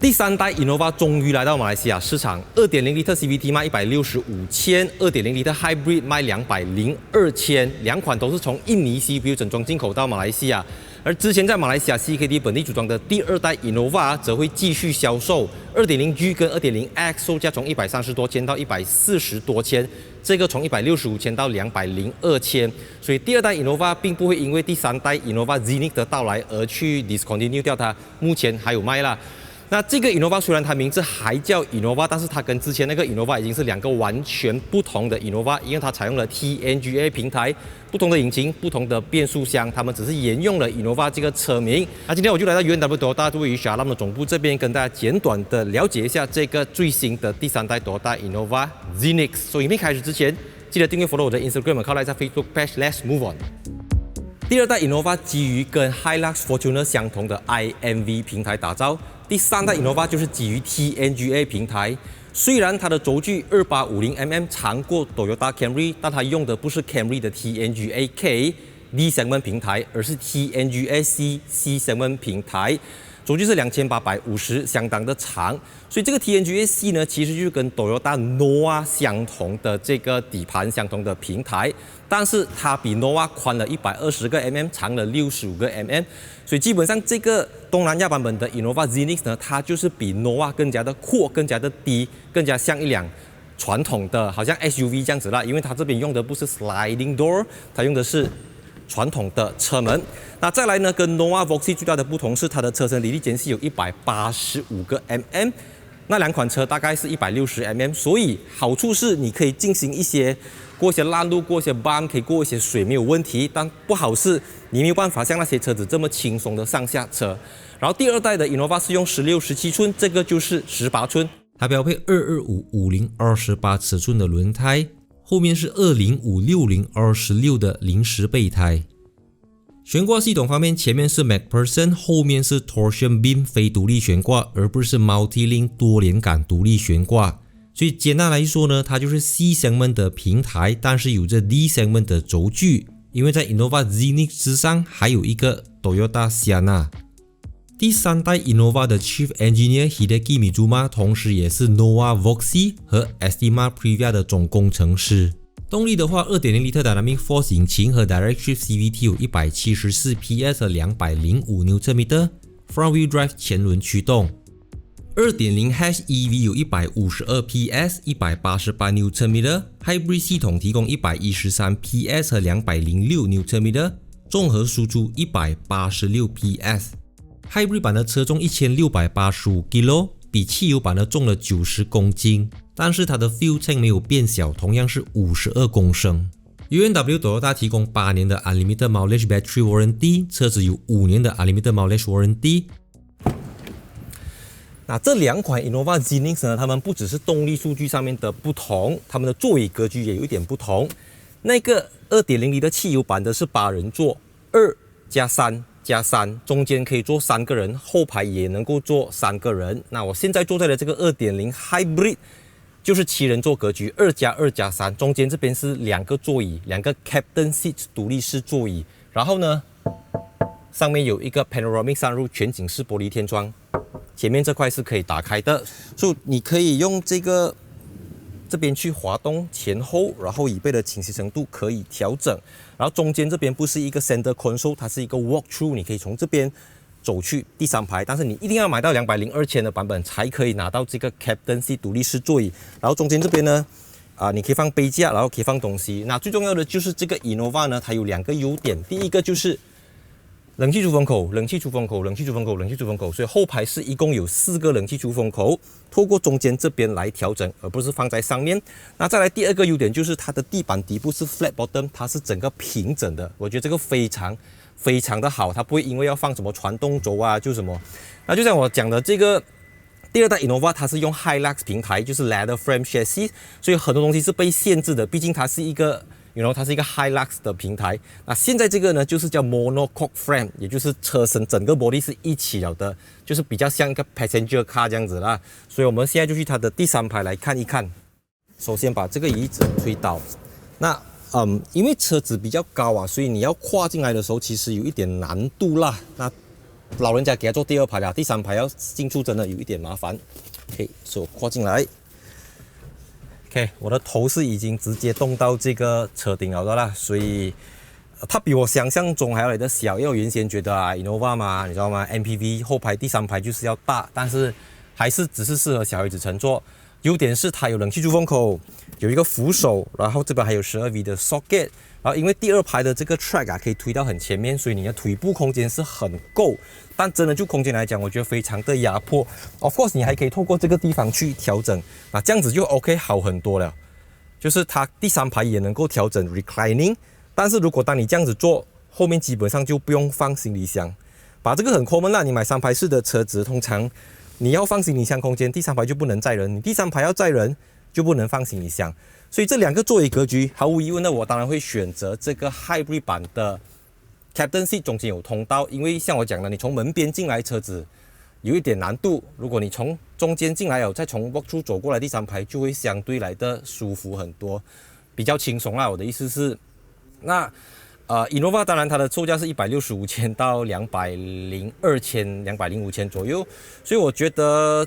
第三代 Innova 终于来到马来西亚市场，2.0L CVT 卖165千，2.0L Hybrid 卖202千，两款都是从印尼 CPU 整装进口到马来西亚。而之前在马来西亚 CKD 本地组装的第二代 Innova 则会继续销售，2.0G 跟2.0X 售价从130多千到140多千，这个从165千到202千，所以第二代 Innova 并不会因为第三代 Innova Zenith 的到来而去 discontinue 掉它，目前还有卖啦。那这个 Innova 虽然它名字还叫 Innova， 但是它跟之前那个 Innova 已经是两个完全不同的 Innova， 因为它采用了 TNGA 平台，不同的引擎，不同的变速箱，它们只是沿用了 Innova 这个车名。那今天我就来到 UNW Toyota 位于 Shah Alam 的总部这边，跟大家简短的了解一下这个最新的第三代 Toyota Innova Zenith。所以影片开始之前，记得订阅 follow 我的 Instagram 和靠来在 Facebook page。Let's move on。第二代 Innova 基于跟 Hilux Fortuner 相同的 IMV 平台打造。第三代 Innova 就是基于 TNGA 平台，虽然它的轴距2850mm 长过 Toyota Camry， 但它用的不是 Camry 的 TNGA K D segment 平台，而是 TNGA C segment 平台，轴距是2850，相当的长。所以这个 TNGA C 呢，其实就是跟 Toyota Noah 相同的这个底盘相同的平台，但是它比 Noah 宽了120个 mm， 长了65个 mm。所以基本上这个东南亚版本的 Innova Zenith 呢，它就是比 Noah 更加的阔、更加的低、更加像一辆传统的好像 SUV 这样子啦。因为它这边用的不是 sliding door， 它用的是传统的车门。那再来呢，跟 Noah Voxy 最大的不同是它的车身离地间隙有185个 mm。那两款车大概是160mm， 所以好处是你可以进行过一些烂路、过一些 bump， 可以过一些水没有问题。但不好是你没有办法像那些车子这么轻松的上下车。然后第二代的 Innova 是用16、17寸，这个就是18寸。它标配225/50/28尺寸的轮胎，后面是205/60/26的临时备胎。悬挂系统方面，前面是 MacPherson， 后面是 Torsion Beam 非独立悬挂，而不是 Multi-Link 多连杆独立悬挂。所以简单来说呢，它就是 C segment 的平台，但是有着 D segment 的轴距，因为在 Innova Zenith 之上还有一个 Toyota Sienna。第三代 Innova 的 Chief Engineer Hideki Mizuma 同时也是 Noah Voxy 和 Estima Previa 的总工程师。动力的话 2.0L Dynamic Force 引擎和 Direct Shift CVT 有174 PS 和205 Nm， Front Wheel Drive 前轮驱动。2.0H EV 有152 PS 188 Nm， Hybrid 系统提供113 PS 和206 Nm， 综合输出186 PS。 Hybrid 版的车重1685 kg， 比汽油版的重了90公斤，但是它的 Fuel Tank 没有变小，同样是52公升。UNW Toyota 提供8年的 Unlimited Mileage Battery Warranty， 车子有5年的 Unlimited Mileage Warranty。那这两款 Innova Zenith 呢，它们不只是动力数据上面的不同，它们的座椅格局也有一点不同。那个 2.0L 的汽油版的是8人座，2+3+3，中间可以坐3个人，后排也能够坐3个人。那我现在坐在的这个 2.0 Hybrid 就是7人座格局，2+2+3，中间这边是2个座椅，2个 Captain Seat 独立式座椅，然后呢，上面有一个 Panoramic Sunroof 全景式玻璃天窗。前面这块是可以打开的，所以你可以用这边去滑动前后，然后椅背的倾斜程度可以调整。然后中间这边不是一个 Center Console， 它是一个 Walk Through， 你可以从这边走去第3排，但是你一定要买到202千的版本才可以拿到这个 Captain C 独立式座椅。然后中间这边呢，你可以放杯架，然后可以放东西。那最重要的就是这个 Innova 呢，它有2个优点，第一个就是冷气出风口，所以后排是一共有4个冷气出风口，透过中间这边来调整，而不是放在上面。那再来第二个优点就是它的地板底部是 flat bottom， 它是整个平整的，我觉得这个非常的好，它不会因为要放什么传动轴啊就什么。那就像我讲的这个第二代 Innova 它是用 Hilux 平台，就是 Leather Frame Chassis， 所以很多东西是被限制的，毕竟它是一个它是一个 Hilux 的平台。那现在这个呢，就是叫 Monocoque Frame， 也就是车身整个玻璃是一起了的，就是比较像一个 Passenger Car 这样子啦。所以我们现在就去它的第3排来看一看。首先把这个椅子推倒。那因为车子比较高啊，所以你要跨进来的时候其实有一点难度啦。那老人家给他做第2排了，第3排要进出真的有一点麻烦。OK， 所以我跨进来。OK， 我的头是已经直接动到这个车顶了的啦，所以它比我想象中还要来得小。因为我原先觉得啊 ，Innova 嘛，你知道吗 ？MPV 后排第3排就是要大，但是还是只是适合小孩子乘坐。优点是它有冷气出风口，有一个扶手，然后这边还有12V 的 socket。然后因为第2排的这个 track 啊可以推到很前面，所以你的腿部空间是很够。但真的就空间来讲，我觉得非常的压迫。Of course， 你还可以透过这个地方去调整，那这样子就 OK 好很多了。就是它第3排也能够调整 reclining， 但是如果当你这样子坐，后面基本上就不用放行李箱。把这个很 common 啦，你买3排式的车子，通常你要放行李箱空间，第3排就不能载人，你第3排要载人就不能放行李箱。所以这2个座椅格局，毫无疑问的，我当然会选择这个 hybrid 版的 Captain Seat 中间有通道，因为像我讲的，你从门边进来车子有一点难度，如果你从中间进来再从 walk-through 走过来第3排，就会相对来的舒服很多，比较轻松啦。我的意思是，那Innova 当然它的售价是165千到202千、205千左右，所以我觉得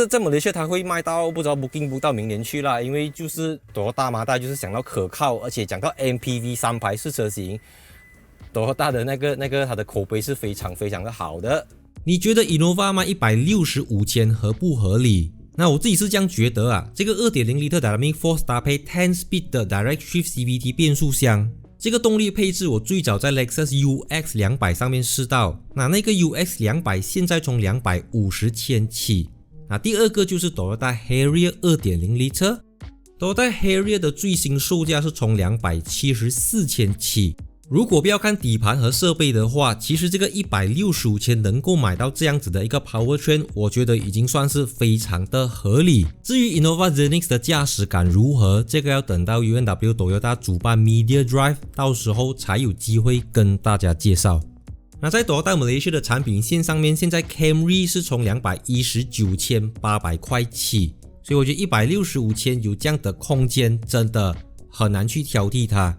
在马来西亚它会卖到不知道 booking 不到明年去啦，因为就是Toyota嘛，大家就是想到可靠，而且讲到 MPV 3排式车型，Toyota的那个它的口碑是非常非常的好的。你觉得 Innova 卖165千合不合理？那我自己是这样觉得啊，这个 2.0L Dynamic Force 搭配 10-speed 的 Direct Shift CVT 变速箱，这个动力配置我最早在 Lexus UX 200上面试到，那个 UX 200现在从250千起。那第二个就是 Toyota Harrier 2.0L，Toyota Harrier 的最新售价是从274千起。如果不要看底盘和设备的话，其实这个165千能够买到这样子的一个 Powertrain， 我觉得已经算是非常的合理。至于 Innova Zenix 的驾驶感如何，这个要等到 UNW Toyota 主办 Media Drive， 到时候才有机会跟大家介绍。那在Toyota Malaysia 的产品线上面，现在 Camry 是从219,800块起，所以我觉得165千有这样的空间，真的很难去挑剔它。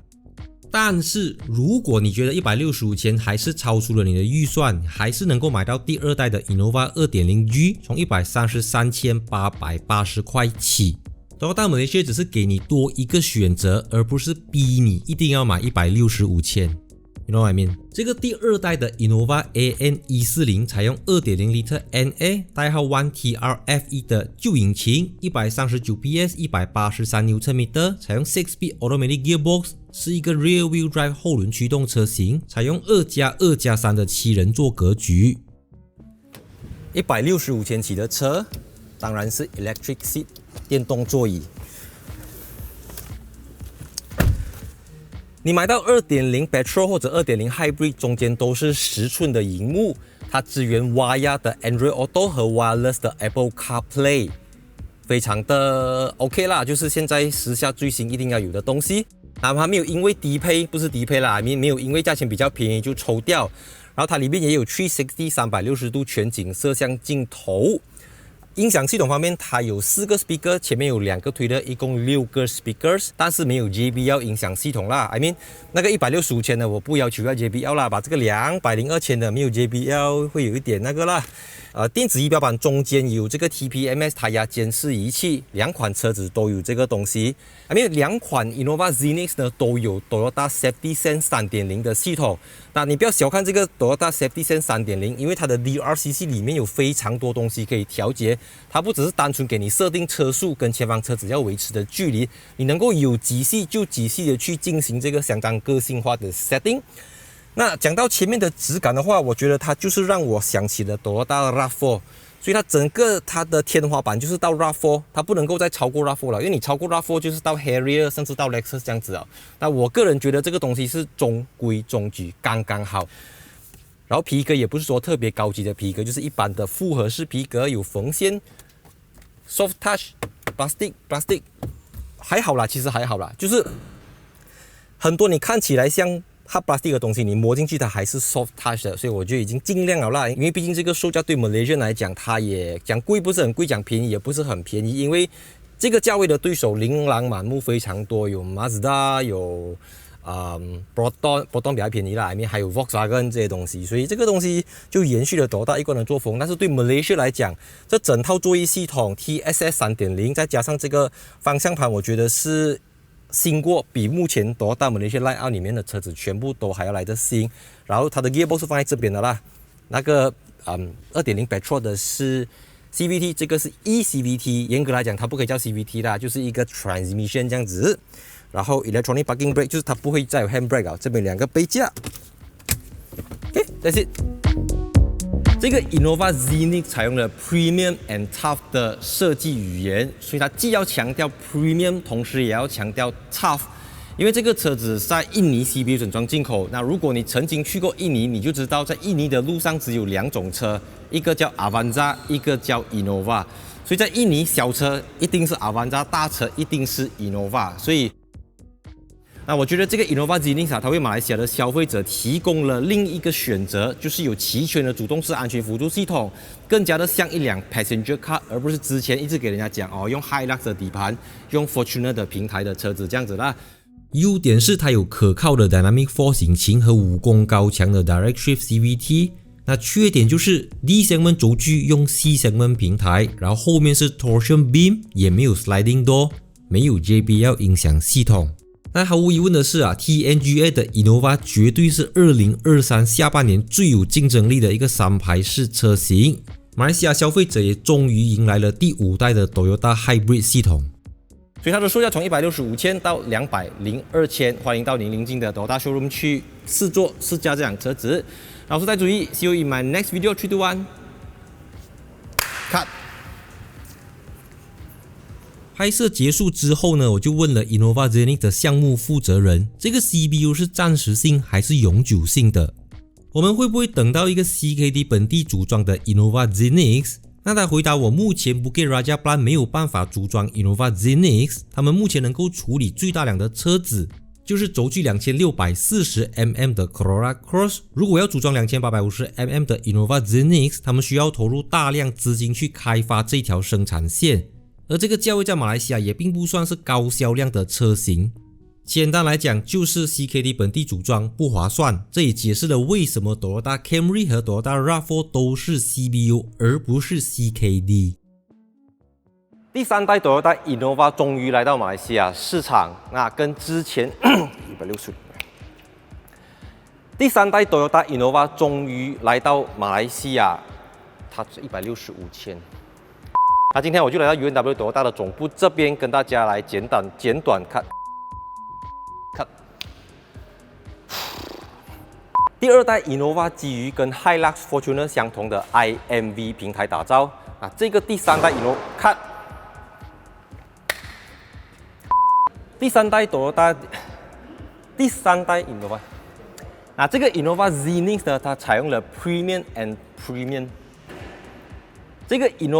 但是如果你觉得165千还是超出了你的预算，还是能够买到第2代的 Innova 2.0G， 从133,880块起。Toyota Malaysia 只是给你多一个选择，而不是逼你一定要买165千。You know what I mean？ 这个第2代的 Innova AN140 采用 2.0L NA 代号 1TRFE 的旧引擎，139 PS 183 Nm， 采用 6-speed automatic gearbox， 是一个 rear wheel drive 后轮驱动车型，采用2+2+3的7人座格局。165千起的车，当然是 electric seat 电动座椅。你买到 2.0 Petrol 或者 2.0 Hybrid 中间都是10寸的萤幕，它支援 Waya 的 Android Auto 和 Wireless 的 Apple CarPlay， 非常的 OK 啦，就是现在时下最新一定要有的东西。哪怕没有因为低配，不是低配啦，没有因为价钱比较便宜就抽掉。然后它里面也有360 360度全景摄像镜头。音响系统方面，它有4个 speaker， 前面有2个推的，一共6个 speakers， 但是没有 JBL 音响系统啦。I mean， 那个165千的我不要求要 JBL 啦，把这个202千的没有 JBL 会有一点那个啦。电子仪表板中间有这个 TPMS 胎压监视仪器，2款车子都有这个东西。I mean， 2款 Innova Zenix 呢都有 Toyota Safety Sense 3.0 的系统。那你不要小看这个 Toyota Safety Sense 3.0， 因为它的 DRCC 里面有非常多东西可以调节。它不只是单纯给你设定车速跟前方车子要维持的距离，你能够有几细就几细的去进行这个相当个性化的 setting。那讲到前面的质感的话，我觉得它就是让我想起了 Toyota RAV4， 所以它整个它的天花板就是到 RAV4， 它不能够再超过 RAV4 了，因为你超过 RAV4 就是到 Harrier 甚至到 Lexus 这样子啊。那我个人觉得这个东西是中规中矩，刚刚好。然后皮革也不是说特别高级的皮革，就是一般的复合式皮革，有缝线 ，soft touch plastic 还好啦，其实还好啦，就是很多你看起来像hard plastic 的东西，你摸进去它还是 soft touch 的，所以我就已经尽量了啦。因为毕竟这个售价对 Malaysian 来讲，它也讲贵不是很贵，讲便宜也不是很便宜，因为这个价位的对手琳琅满目非常多，有 Mazda， 有 Proton 比较便宜啦，里面还有 Volkswagen 这些东西，所以这个东西就延续了Toyota一贯的作风。但是对 Malaysia 来讲，这整套座椅系统 TSS 3.0再加上这个方向盘，我觉得是新过比目前Toyota Malaysia Line-up 里面的车子全部都还要来得新。然后它的 Gearbox 是放在这边的啦，那个2.0 Petrol 的是 CVT， 这个是 eCVT， 严格来讲它不可以叫 CVT 啦，就是一个 transmission 这样子。然后 electronic parking brake 就是它不会再有 handbrake 啊，这边2个杯架。OK，that's it。这个 Innova Zenith 采用了 premium and tough 的设计语言，所以它既要强调 premium， 同时也要强调 tough。因为这个车子在印尼 CBU 整装进口，那如果你曾经去过印尼，你就知道在印尼的路上只有2种车，一个叫 Avanza， 一个叫 Innova。所以在印尼小车一定是 Avanza， 大车一定是 Innova。所以那我觉得这个 Innova Zenith 它为马来西亚的消费者提供了另一个选择，就是有齐全的主动式安全辅助系统，更加的像一辆 passenger car， 而不是之前一直给人家讲用 Hilux 的底盘，用 Fortuner 的平台的车子这样子啦。优点是它有可靠的 Dynamic Force 引擎和武功高强的 Direct Shift CVT。那缺点就是 D segment 轴距用 C segment 平台，然后后面是 Torsion Beam， 也没有 Sliding Door， 没有 JBL 音响系统。那毫无疑问的是TNGA 的 Innova 绝对是2023下半年最有竞争力的一个3排式车型。马来西亚消费者也终于迎来了第5代的 Toyota Hybrid 系统。所以它的售价从165千到202千，欢迎到您邻近的Toyota Showroom 去试坐试驾这辆车子。老师再注意 ，See you in my next video. 3, 2, 1 ，Cut。拍摄结束之后呢，我就问了 Innova Zenith 的项目负责人，这个 CBU 是暂时性还是永久性的？我们会不会等到一个 CKD 本地组装的 Innova Zenith？那他回答我，目前 Bukit Rajaplan 没有办法组装 Innova Zenith， 他们目前能够处理最大辆的车子就是轴距2640mm 的 Corolla Cross。如果要组装2850mm 的 Innova Zenith， 他们需要投入大量资金去开发这条生产线，而这个价位在马来西亚也并不算是高销量的车型。简单来讲，就是 CKD 本地组装不划算，这也解释了为什么 Toyota Camry 和 Toyota RAV4 都是 CBU 而不是 CKD。第3代 Toyota Innova 终于来到马来西亚市场，那跟之前160，第3代 Toyota Innova 终于来到马来西亚，它是165千。那今天我就来到 UNW Toyota 的总部这边，跟大家来简短看。第2代 Innova 基于跟 Hilux Fortuner 相同的 IMV 平台打造。这个第3代 Innova 看，第3代 Toyota， 第3代 Innova， 这个 Innova Zenith 呢，它采用了 Premium and Premium。这个 Innova